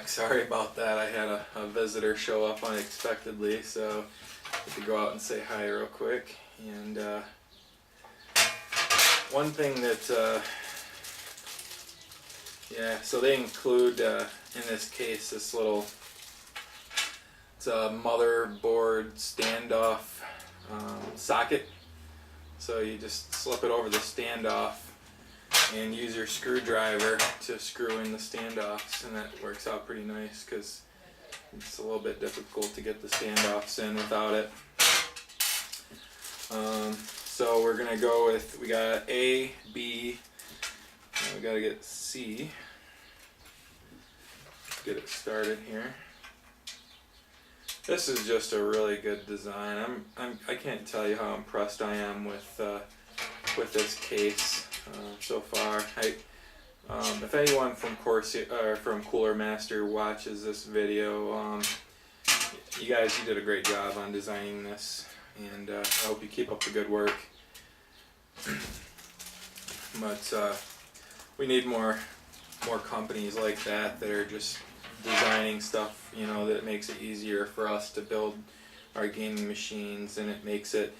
back. Sorry about that. I had a visitor show up unexpectedly, so I had to go out and say hi real quick. And one thing that, yeah, so they include in this case this little, it's a motherboard standoff socket. So you just slip it over the standoff and use your screwdriver to screw in the standoffs, and that works out pretty nice because it's a little bit difficult to get the standoffs in without it. So we're gonna go with, we got A, B, and we gotta get C. Let's get it started here. This is just a really good design. I can't tell you how impressed I am with this case so far. If anyone from Cooler Master watches this video, you did a great job on designing this, and I hope you keep up the good work. But we need more companies like that are just designing stuff, you know, that makes it easier for us to build our gaming machines, and it makes it,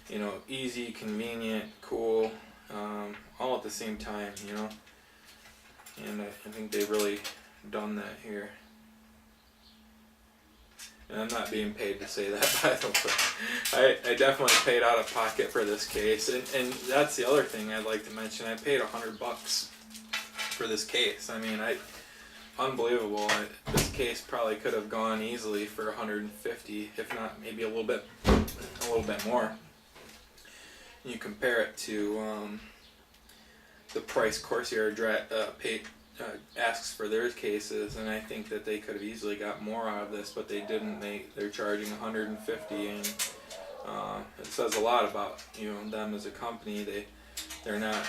you know, easy, convenient, cool, all at the same time, you know. And I think they've really done that here. And I'm not being paid to say that, by the way. I definitely paid out of pocket for this case, and that's the other thing I'd like to mention. I paid $100 for this case. I mean, unbelievable. This case probably could have gone easily for $150, if not maybe a little bit more. You compare it to the price Corsair asks for their cases, and I think that they could have easily got more out of this, but they didn't. They're charging $150, and it says a lot about, you know, them as a company. They're not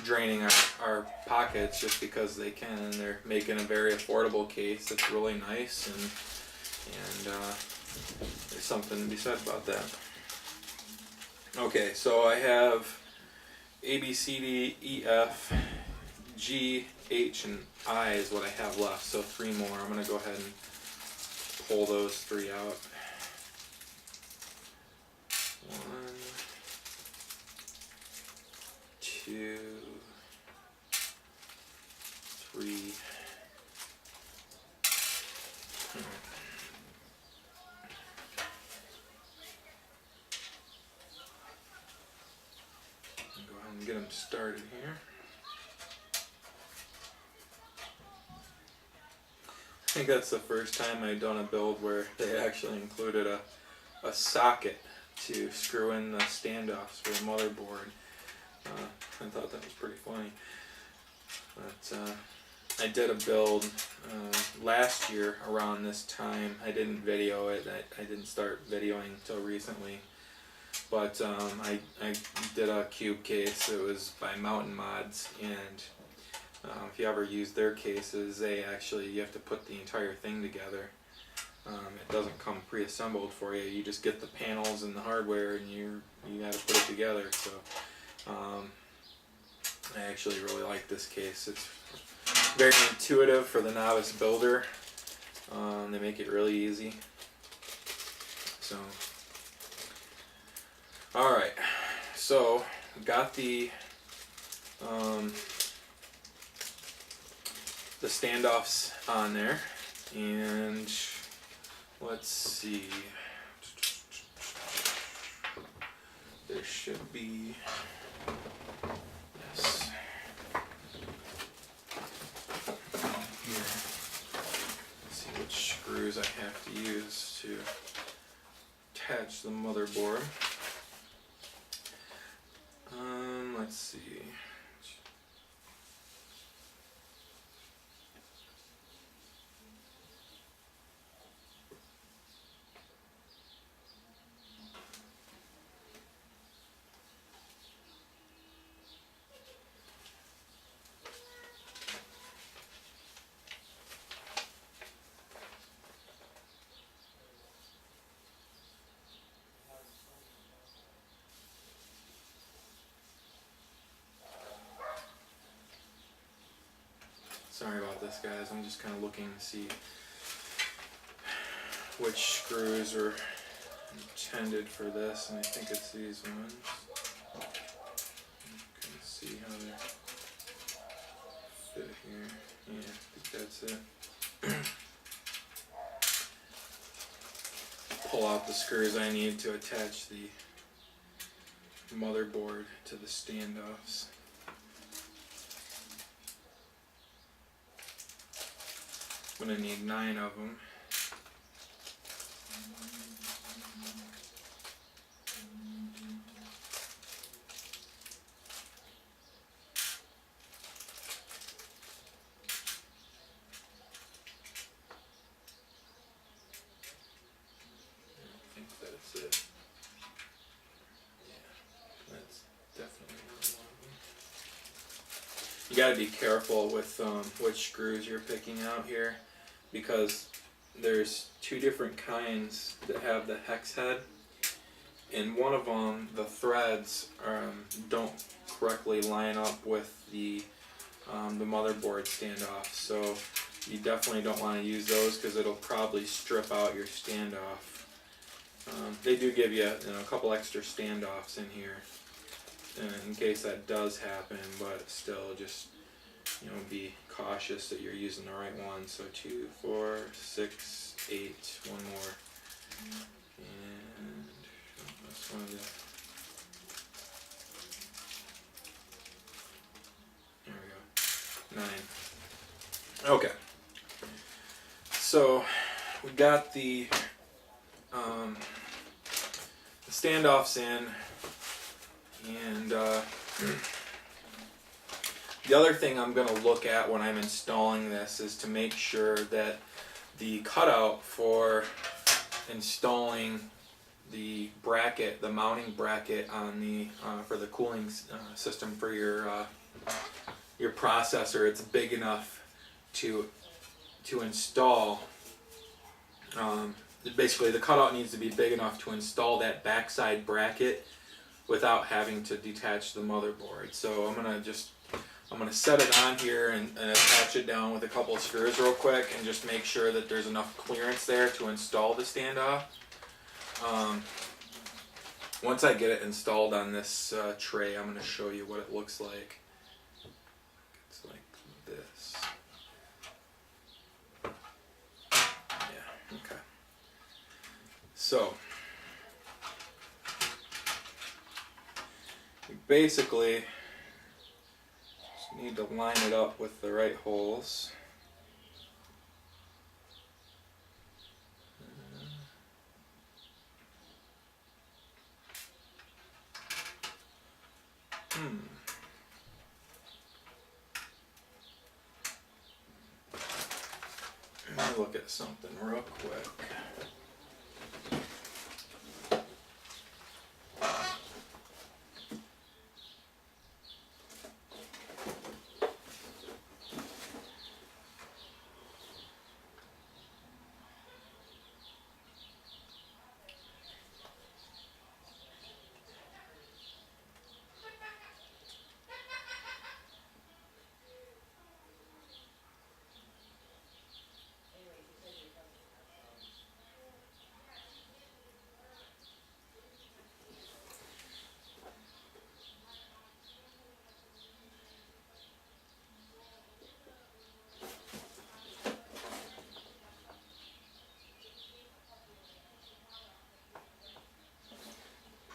draining our pockets just because they can, and they're making a very affordable case that's really nice, and there's something to be said about that. Okay, so I have A, B, C, D, E, F, G, H, and I is what I have left, so 3 more. I'm going to go ahead and pull those 3 out. 1, 2, 3. Go ahead and get them started here. I think that's the first time I've done a build where they actually included a socket to screw in the standoffs for the motherboard. I thought that was pretty funny. But I did a build last year around this time. I didn't video it. I didn't start videoing until recently. But I did a cube case. It was by Mountain Mods, and if you ever use their cases, you have to put the entire thing together. It doesn't come pre-assembled for you. You just get the panels and the hardware, and you got to put it together. So I actually really like this case. It's very intuitive for the novice builder. They make it really easy. So, all right. So got the standoffs on there, and let's see, there should be, yes, here, let's see which screws I have to use to attach the motherboard. Let's see. Sorry about this, guys. I'm just kind of looking to see which screws are intended for this, and I think it's these ones. Kind of see how they fit here. Yeah, I think that's it. Pull out the screws I need to attach the motherboard to the standoffs. I'm going to need 9 of them. I think that's it. Yeah, that's definitely one of them. You got to be careful with which screws you're picking out here, because there's 2 different kinds that have the hex head. In one of them, the threads don't correctly line up with the motherboard standoff, so you definitely don't want to use those because it'll probably strip out your standoff. They do give you, a couple extra standoffs in here in case that does happen, but still just be cautious that you're using the right one. So 2, 4, 6, 8, one more, and that's one of the. There we go. 9. Okay. So we got the standoffs in, and the other thing I'm going to look at when I'm installing this is to make sure that the cutout for installing the bracket, the mounting bracket on the for the cooling system for your processor, it's big enough to install. Basically, the cutout needs to be big enough to install that backside bracket without having to detach the motherboard. So I'm gonna set it on here and attach it down with a couple of screws real quick, and just make sure that there's enough clearance there to install the standoff. Once I get it installed on this tray, I'm going to show you what it looks like. It's like this. Yeah, okay. So, you basically just need to line it up with the right holes. Let me look at something real quick.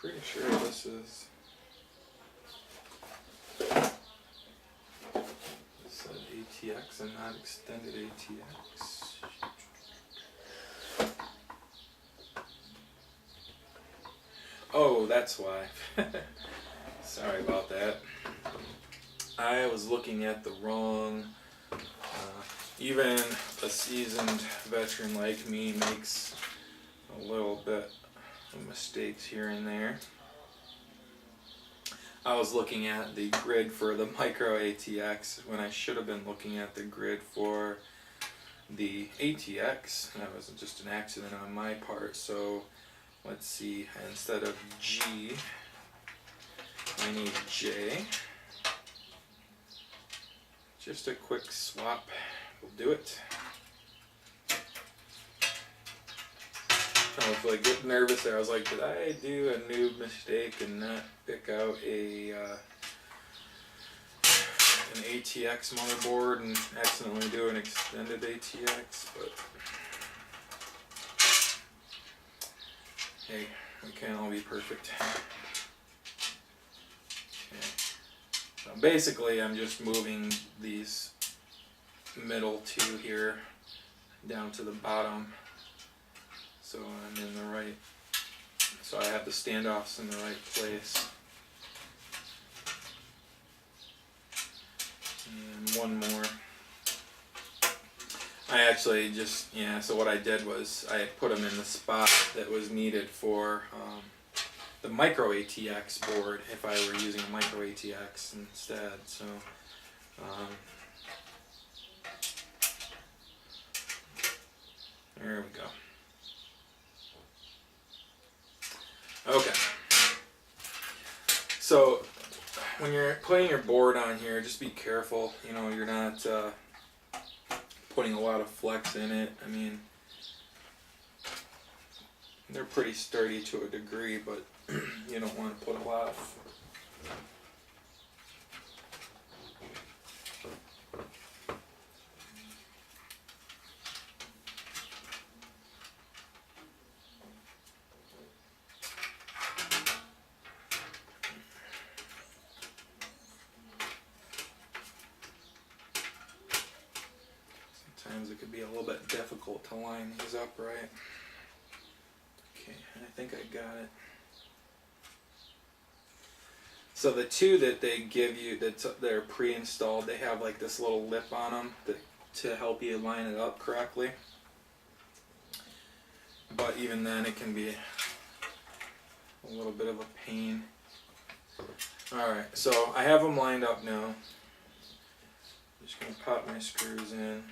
Pretty sure this is ATX and not extended ATX. Oh, that's why. Sorry about that. I was looking at the wrong. Even a seasoned veteran like me makes a little bit of mistakes here and there. I was looking at the grid for the micro ATX when I should have been looking at the grid for the ATX. That was just an accident on my part. So let's see, instead of G, I need J. just a quick swap will do it. I was like getting nervous there. I was like, did I do a noob mistake and not pick out a an ATX motherboard and accidentally do an extended ATX? But hey, we can't all be perfect. Okay. So basically, I'm just moving these middle two here down to the bottom. So I'm in the right, so I have the standoffs in the right place. And one more. I actually just, so what I did was I put them in the spot that was needed for the micro ATX board if I were using a micro ATX instead. So there we go. Okay, so when you're putting your board on here, just be careful, you're not putting a lot of flex in it. I mean, they're pretty sturdy to a degree, but you don't want to put a lot of Sometimes it could be a little bit difficult to line these up right. Okay, I think I got it. So the two that they give you they're pre-installed, they have like this little lip on them to help you line it up correctly. But even then it can be a little bit of a pain. Alright, so I have them lined up now. I'm just going to pop my screws in.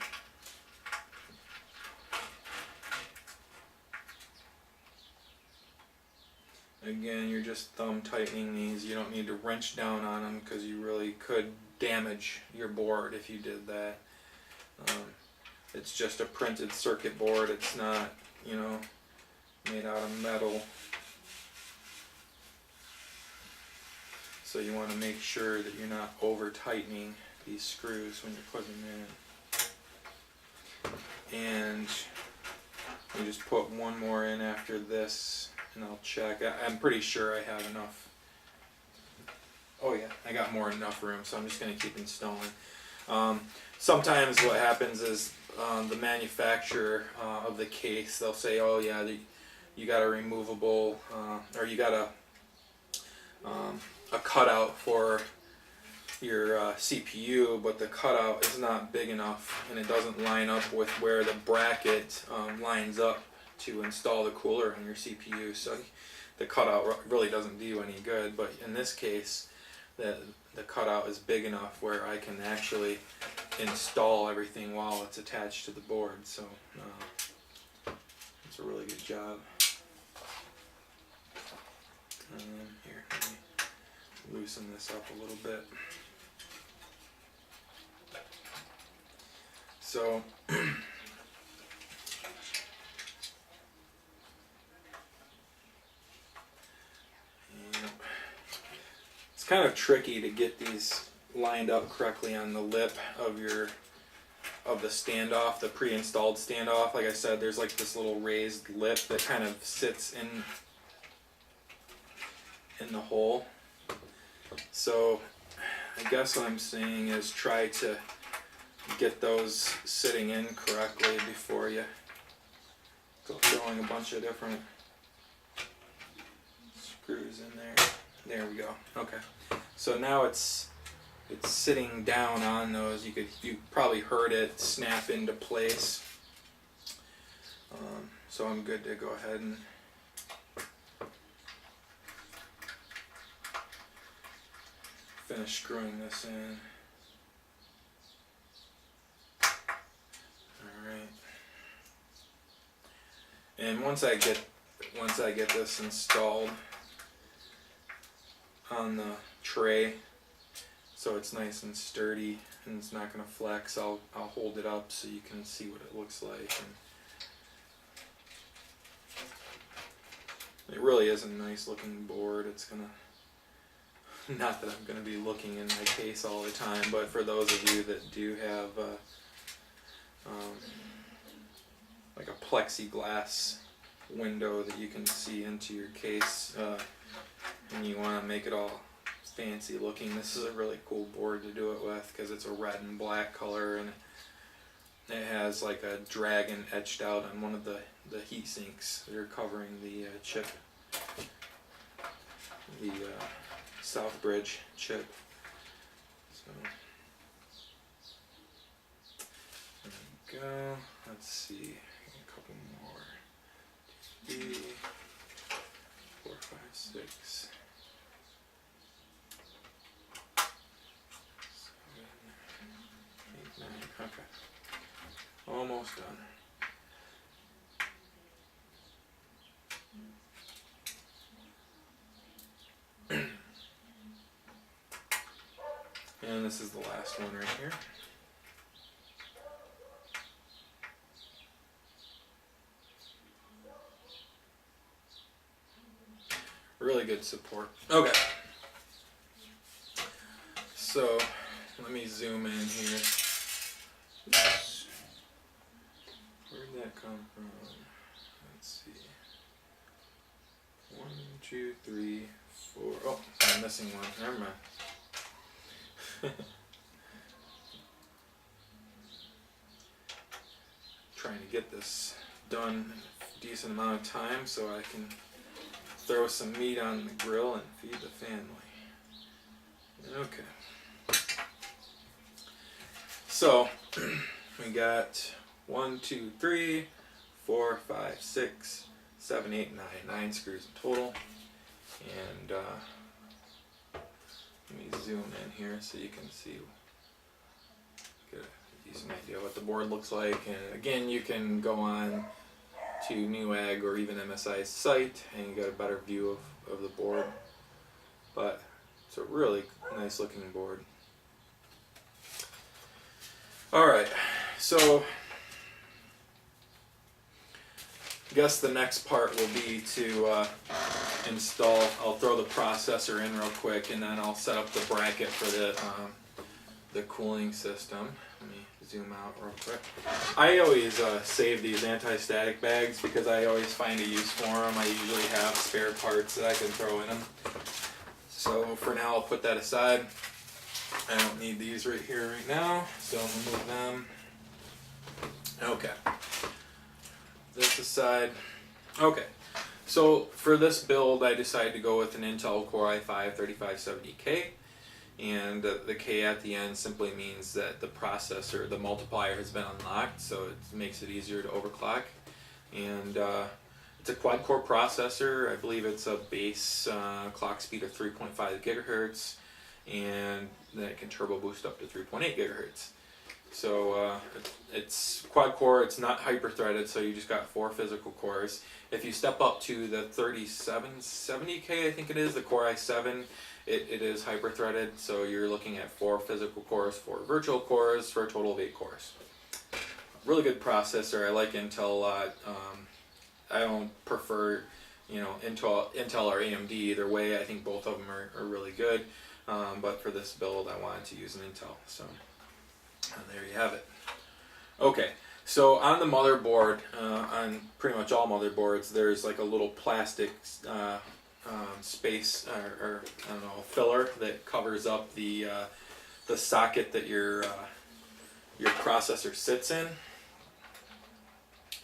Again, you're just thumb tightening these. You don't need to wrench down on them because you really could damage your board if you did that. It's just a printed circuit board. It's not, made out of metal. So you want to make sure that you're not over tightening these screws when you're putting them in. And you just put one more in after this. And I'll check. I'm pretty sure I have enough. Oh yeah, I got more than enough room, so I'm just going to keep installing. Sometimes what happens is the manufacturer of the case, they'll say, oh yeah, you got a removable, or you got a cutout for your CPU, but the cutout is not big enough and it doesn't line up with where the bracket lines up to install the cooler on your CPU, so the cutout really doesn't do you any good. But in this case, the cutout is big enough where I can actually install everything while it's attached to the board, so it's a really good job. Here, let me loosen this up a little bit. So it's kind of tricky to get these lined up correctly on the lip of the standoff, the pre-installed standoff. Like I said, there's like this little raised lip that kind of sits in the hole. So I guess what I'm saying is try to get those sitting in correctly before you go throwing a bunch of different screws in there. There we go. Okay. So now it's sitting down on those. You probably heard it snap into place. So I'm good to go ahead and finish screwing this in. Alright. And once I get this installed on the tray, so it's nice and sturdy and it's not going to flex. I'll hold it up so you can see what it looks like. And it really is a nice looking board. It's going to, not that I'm going to be looking in my case all the time, but for those of you that do have like a plexiglass window that you can see into your case, and you want to make it all fancy looking, this is a really cool board to do it with, because it's a red and black color, and it has like a dragon etched out on one of the heat sinks that are covering the chip, the Southbridge chip. So there we go. Let's see, a couple more. 2, 3, 4, 5, 6, 7, 8, 9. Okay, almost done. And this is the last one right here. Really good support. Okay. So let me zoom in here. Oops. Where did that come from? Let's see. 1, 2, 3, 4. Oh, I'm missing one. Never mind. Trying to get this done in a decent amount of time so I can throw some meat on the grill and feed the family. Okay. So we got 1, 2, 3, 4, 5, 6, 7, 8, 9 screws in total. And let me zoom in here so you can see, get a decent idea what the board looks like. And again, you can go on to Newegg or even MSI's site and you get a better view of the board. But it's a really nice looking board. Alright, so I guess the next part will be to install. I'll throw the processor in real quick and then I'll set up the bracket for the cooling system. Let me zoom out real quick. I always save these anti-static bags because I always find a use for them. I usually have spare parts that I can throw in them. So for now I'll put that aside. I don't need these right here right now, so I'll remove them. Okay. This aside. Okay. So for this build I decided to go with an Intel Core i5-3570K. And the K at the end simply means that the processor, the multiplier has been unlocked, so it makes it easier to overclock. And it's a quad-core processor. I believe it's a base clock speed of 3.5 gigahertz, and then it can turbo boost up to 3.8 gigahertz. So it's quad-core. It's not hyper-threaded, so you just got 4 physical cores. If you step up to the 3770K, I think it is, the Core i7, it is hyper-threaded, so you're looking at 4 physical cores, 4 virtual cores, for a total of 8 cores. Really good processor. I like Intel a lot. I don't prefer, Intel or AMD either way. I think both of them are really good. But for this build, I wanted to use an Intel. So there you have it. Okay. So on the motherboard, on pretty much all motherboards, there's like a little plastic space or I don't know, filler that covers up the socket that your processor sits in.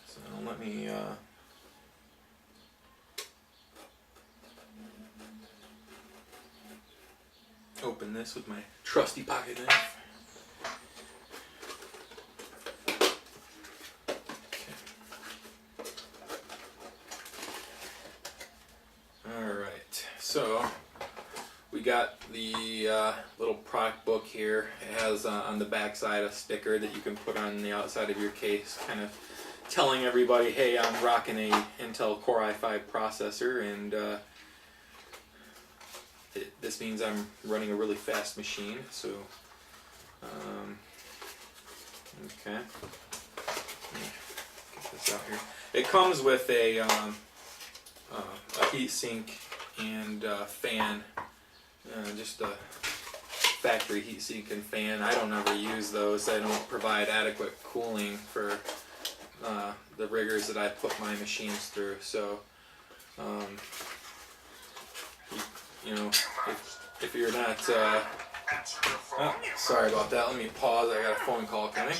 So let me open this with my trusty pocket knife. So we got the little product book here. It has on the back side a sticker that you can put on the outside of your case, kind of telling everybody, hey, I'm rocking a Intel Core i5 processor, and this means I'm running a really fast machine. So, okay, get this out here. It comes with a heat sink and fan, just a factory heat sink and fan. I don't ever use those. They don't provide adequate cooling for the rigors that I put my machines through. So, you know, if you're not, oh, sorry about that. Let me pause. I got a phone call coming.